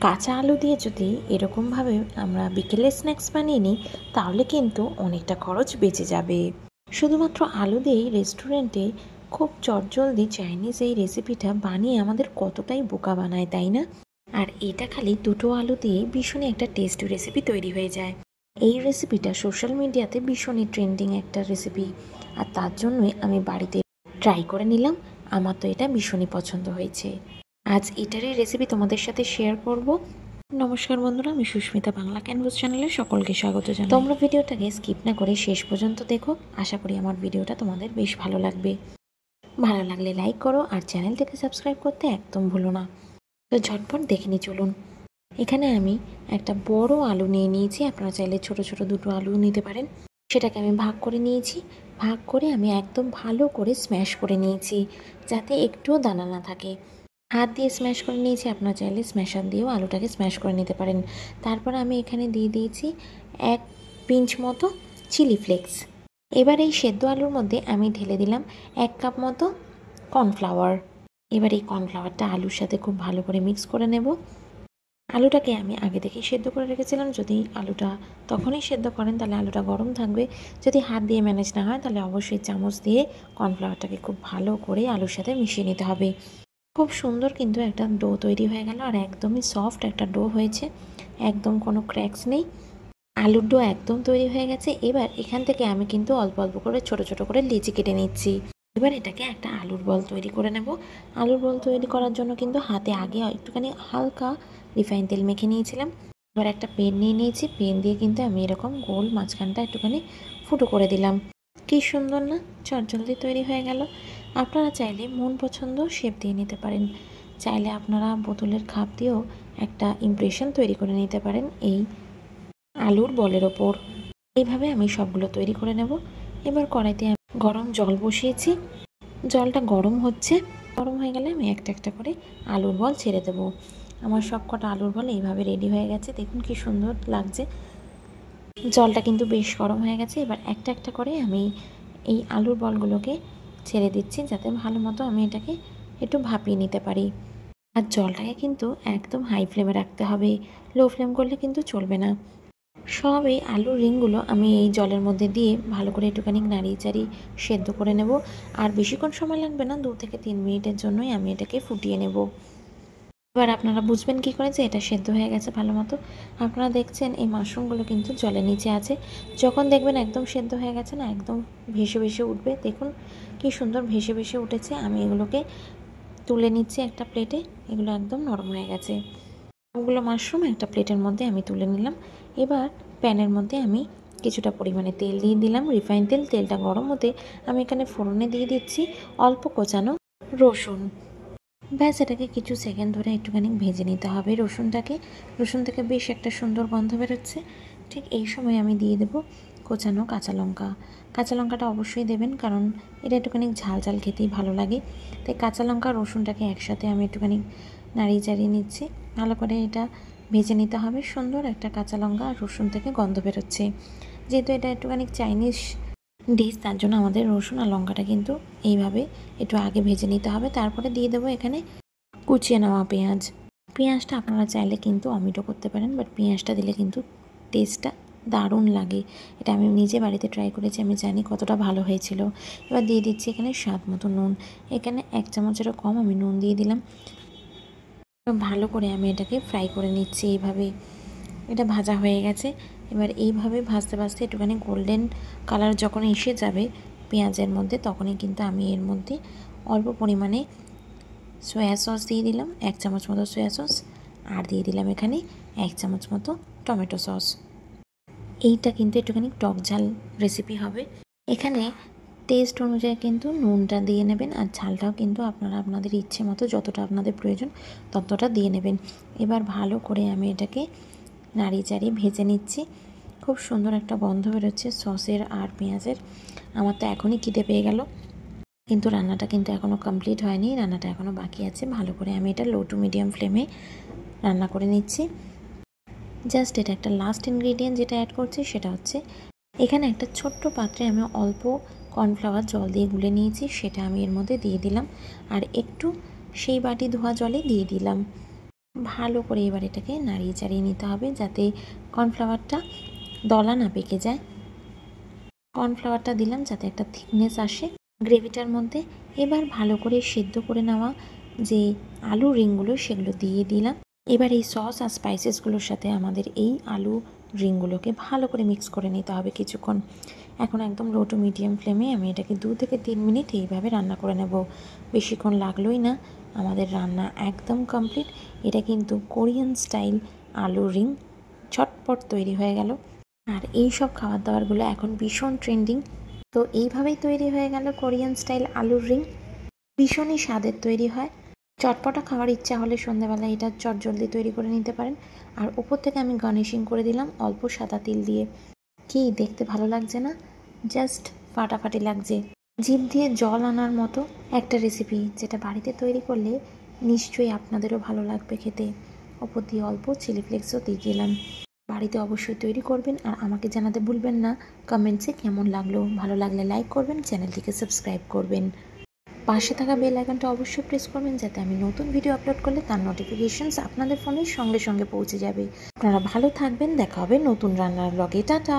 কাঁচা আলু দিয়ে যদি এরকমভাবে আমরা বিকেলে স্ন্যাক্স বানিয়ে নিই তাহলে কিন্তু অনেকটা খরচ বেঁচে যাবে। শুধুমাত্র আলু দিয়েই রেস্টুরেন্টে খুব চটজলদি চাইনিজ এই রেসিপিটা বানিয়ে আমাদের কতটাই বোকা বানায়, তাই না? আর এটা খালি দুটো আলু দিয়ে ভীষণই একটা টেস্টি রেসিপি তৈরি হয়ে যায়। এই রেসিপিটা সোশ্যাল মিডিয়াতে ভীষণই ট্রেন্ডিং একটা রেসিপি, আর তার জন্যই আমি বাড়িতে ট্রাই করে নিলাম। আমার তো এটা ভীষণই পছন্দ হয়েছে। আজ এটারই রেসিপি তোমাদের সাথে শেয়ার করব। নমস্কার বন্ধুরা, আমি সুস্মিতা বাংলা ক্যানভাস চ্যানেলে সকলকে স্বাগত জানাই। তোমরা ভিডিওটাকে স্কিপ না করে শেষ পর্যন্ত দেখো। আশা করি আমার ভিডিওটা তোমাদের বেশ ভালো লাগবে। ভালো লাগলে লাইক করো আর চ্যানেলটাকে সাবস্ক্রাইব করতে একদম ভুলো না। তো ঝটপট দেখে নিই চলুন। এখানে আমি একটা বড় আলু নিয়ে নিয়েছি, আপনারা চাইলে ছোট ছোট দুটো আলু নিতে পারেন। সেটাকে আমি ভাগ করে নিয়েছি। ভাগ করে আমি একদম ভালো করে স্ম্যাশ করে নিয়েছি, যাতে একটুও দানা না থাকে। হাত দিয়ে স্ম্যাশ করে নিয়েছি, আপনারা চাইলে স্ম্যাশার দিয়েও আলুটাকে স্ম্যাশ করে নিতে পারেন। তারপর আমি এখানে দিয়ে দিয়েছি 1 পিঞ্চ মতো চিলি ফ্লেক্স। এবার এই সেদ্ধ আলুর মধ্যে আমি ঢেলে দিলাম 1 কাপ মতো কর্নফ্লাওয়ার। এবার এই কর্নফ্লাওয়ারটা আলুর সাথে খুব ভালো করে মিক্স করে নেব। আলুটাকে আমি আগে থেকেই সেদ্ধ করে রেখেছিলাম। যদি আলুটা তখনই সেদ্ধ করেন তাহলে আলুটা গরম থাকবে। যদি হাত দিয়ে ম্যানেজ না হয় তাহলে অবশ্যই চামচ দিয়ে কর্নফ্লাওয়ারটাকে খুব ভালো করে আলুর সাথে মিশিয়ে নিতে হবে। খুব সুন্দর কিন্তু একটা ডো তৈরি হয়ে গেল, আর একদমই সফট একটা ডো হয়েছে, একদম কোনো ক্র্যাকস নেই। আলুর ডো একদম তৈরি হয়ে গেছে। এবার এখান থেকে আমি কিন্তু অল্প অল্প করে ছোট ছোট করে লিচি কেটে নিচ্ছি। এবার এটাকে একটা আলুর বল তৈরি করে নেব। আলুর বল তৈরি করার জন্য কিন্তু হাতে আগে একটুখানি হালকা রিফাইন তেল মেখে নিয়েছিলাম। এবার একটা পেন নিয়ে নিয়েছি, পেন দিয়ে কিন্তু আমি এরকম গোল মাঝখানটা একটুখানি ফুটো করে দিলাম। কী সুন্দর না, চটজলদি তৈরি হয়ে গেল। আপনারা চাইলে মন পছন্দ শেপ দিয়ে নিতে পারেন, চাইলে আপনারা বোতলের খাপ দিয়েও একটা ইমপ্রেশন তৈরি করে নিতে পারেন এই আলুর বলের ওপর। এইভাবে আমি সবগুলো তৈরি করে নেব। এবার কড়াইতে আমি গরম জল বসিয়েছি, জলটা গরম হচ্ছে। গরম হয়ে গেলে আমি একটা একটা করে আলুর বল ছেড়ে দেবো। আমার সব কটা আলুর বল এইভাবে রেডি হয়ে গেছে, দেখুন কি সুন্দর লাগছে। জলটা কিন্তু বেশ গরম হয়ে গেছে। এবার একটা একটা করে আমি এই আলুর বলগুলোকে ছেড়ে দিচ্ছি, যাতে ভালো মতো আমি এটাকে একটু ভাপিয়ে নিতে পারি। আর জলটাকে কিন্তু একদম হাই ফ্লেমে রাখতে হবে, লো ফ্লেম করলে কিন্তু চলবে না। সব এই আলুর রিংগুলো আমি এই জলের মধ্যে দিয়ে ভালো করে একটুখানি নাড়িয়ে চাড়িয়ে সেদ্ধ করে নেব। আর বেশিক্ষণ সময় লাগবে না, 2 থেকে 3 মিনিটের জন্যই আমি এটাকে ফুটিয়ে নেব। এবার আপনারা বুঝবেন কী করে যে এটা সেদ্ধ হয়ে গেছে ভালো মতো। আপনারা দেখছেন এই মাশরুমগুলো কিন্তু জলের নিচে আছে। যখন দেখবেন একদম সেদ্ধ হয়ে গেছে না, একদম ভেসে ভেসে উঠবে। দেখুন কী সুন্দর ভেসে ভেসে উঠেছে। আমি এগুলোকে তুলে নিচ্ছি একটা প্লেটে। এগুলো একদম নরম হয়ে গেছে। সবগুলো মাশরুম একটা প্লেটের মধ্যে আমি তুলে নিলাম। এবার প্যানের মধ্যে আমি কিছুটা পরিমাণে তেল দিয়ে দিলাম, রিফাইন তেল। তেলটা গরম হতে আমি এখানে ফোড়নে দিয়ে দিচ্ছি অল্প কোচানো রসুন। ব্যাস এটাকে কিছু সেকেন্ড ধরে একটুখানি ভেজে নিতে হবে রসুনটাকে। রসুন থেকে বেশ একটা সুন্দর গন্ধ বেরোচ্ছে। ঠিক এই সময় আমি দিয়ে দেবো কোচানো কাঁচা লঙ্কা। কাঁচা লঙ্কাটা অবশ্যই দেবেন, কারণ এটা একটুখানি ঝাল ঝাল খেতেই ভালো লাগে। তাই কাঁচা লঙ্কা রসুনটাকে একসাথে আমি একটুখানি নাড়িয়ে চাড়িয়ে নিচ্ছি। ভালো করে এটা ভেজে নিতে হবে। সুন্দর একটা কাঁচা লঙ্কা আর রসুন থেকে গন্ধ বেরোচ্ছে। যেহেতু এটা একটুখানি চাইনিজ ডিশ, তার জন্য আমাদের রসুন আর লঙ্কাটা কিন্তু এইভাবে একটু আগে ভেজে নিতে হবে। তারপরে দিয়ে দেবো এখানে কুচিয়ে নেওয়া পেঁয়াজ। পেঁয়াজটা আপনারা চাইলে কিন্তু অমিটও করতে পারেন, বাট পেঁয়াজটা দিলে কিন্তু টেস্টটা দারুণ লাগে। এটা আমি নিজে বাড়িতে ট্রাই করেছি, আমি জানি কতটা ভালো হয়েছিল। এবার দিয়ে দিচ্ছি এখানে স্বাদ মতো নুন। এখানে 1 চামচেরও কম আমি নুন দিয়ে দিলাম। ভালো করে আমি এটাকে ফ্রাই করে নিচ্ছি। এইভাবে এটা ভাজা হয়ে গেছে। এবার এইভাবে ভাজতে ভাজতে একটুখানি গোল্ডেন কালার যখন এসে যাবে পেঁয়াজের মধ্যে, তখনই কিন্তু আমি এর মধ্যে অল্প পরিমাণে সয়া সস দিয়ে দিলাম, 1 চামচ মতো সয়া সস। আর দিয়ে দিলাম এখানে 1 চামচ মতো টমেটো সস। এইটা কিন্তু একটুখানি টক ঝাল রেসিপি হবে। এখানে টেস্ট অনুযায়ী কিন্তু নুনটা দিয়ে নেবেন, আর ঝালটাও কিন্তু আপনারা আপনাদের ইচ্ছে মতো যতটা আপনাদের প্রয়োজন ততটা দিয়ে নেবেন। এবার ভালো করে আমি এটাকে নাড়িয়ে চাড়িয়ে ভেজে নিচ্ছি। খুব সুন্দর একটা গন্ধ বেরোচ্ছে সসের আর পেঁয়াজের। আমার তো এখনই খিদে পেয়ে গেল, কিন্তু রান্নাটা কিন্তু এখনও কমপ্লিট হয়নি, রান্নাটা এখনও বাকি আছে। ভালো করে আমি এটা লো টু মিডিয়াম ফ্লেমে রান্না করে নিচ্ছি। জাস্ট এটা একটা লাস্ট ইনগ্রিডিয়েন্ট যেটা অ্যাড করছি সেটা হচ্ছে এখানে একটা ছোট্ট পাত্রে আমি অল্প কর্নফ্লাওয়ার জল দিয়ে গুলে নিয়েছি, সেটা আমি এর মধ্যে দিয়ে দিলাম। আর একটু সেই বাটি ধোয়া জলে দিয়ে দিলাম। ভালো করে এবার এটাকে নাড়িয়ে চাড়িয়ে নিতে হবে যাতে কর্নফ্লাওয়ারটা দলা না পেকে যায়। কর্নফ্লাওয়ারটা দিলাম যাতে একটা থিকনেস আসে গ্রেভিটার মধ্যে। এবার ভালো করে সেদ্ধ করে নেওয়া যে আলু রিংগুলো সেগুলো দিয়ে দিলাম। এবার এই সস আর স্পাইসেসগুলোর সাথে আমাদের এই আলু রিংগুলোকে ভালো করে মিক্স করে নিতে হবে কিছুক্ষণ। এখন একদম লো টু মিডিয়াম ফ্লেমে আমি এটাকে 2 থেকে 3 মিনিট এইভাবে রান্না করে নেব। বেশিক্ষণ লাগলোই না, আমাদের রান্না একদম কমপ্লিট। এটা কিন্তু কোরিয়ান স্টাইল আলু রিং ঝটপট তৈরি হয়ে গেল। আর এই সব খাবার দাবারগুলো এখন ভীষণ ট্রেন্ডিং। তো এইভাবেই তৈরি হয়ে গেল কোরিয়ান স্টাইল আলুর রিং। ভীষণই স্বাদের তৈরি হয়। চটপটা খাওয়ার ইচ্ছা হলে সন্ধ্যাবেলা এটা চটজলদি তৈরি করে নিতে পারেন। আর উপর থেকে আমি গার্নিশিং করে দিলাম অল্প সাদা তিল দিয়ে। কি দেখতে ভালো লাগছে না? জাস্ট ফাটাফাটি লাগছে। জিভ দিয়ে জল আনার মতো একটা রেসিপি, যেটা বাড়িতে তৈরি করলে নিশ্চয়ই আপনাদেরও ভালো লাগবে খেতে। ওপর দিয়ে অল্প চিলি ফ্লেক্সও দিয়ে দিলাম। বাড়িতে অবশ্যই তৈরি করবেন আর আমাকে জানাতে ভুলবেন না কমেন্টসে কেমন লাগলো। ভালো লাগলে লাইক করবেন, চ্যানেলটিকে সাবস্ক্রাইব করবেন, পাশে থাকা বেল আইকনটা অবশ্যই প্রেস করবেন যাতে আমি নতুন ভিডিও আপলোড করলে তার নোটিফিকেশনস আপনাদের ফোনের সঙ্গে সঙ্গে পৌঁছে যাবে। আপনারা ভালো থাকবেন, দেখা হবে নতুন রান্নার ব্লগে। টাটা।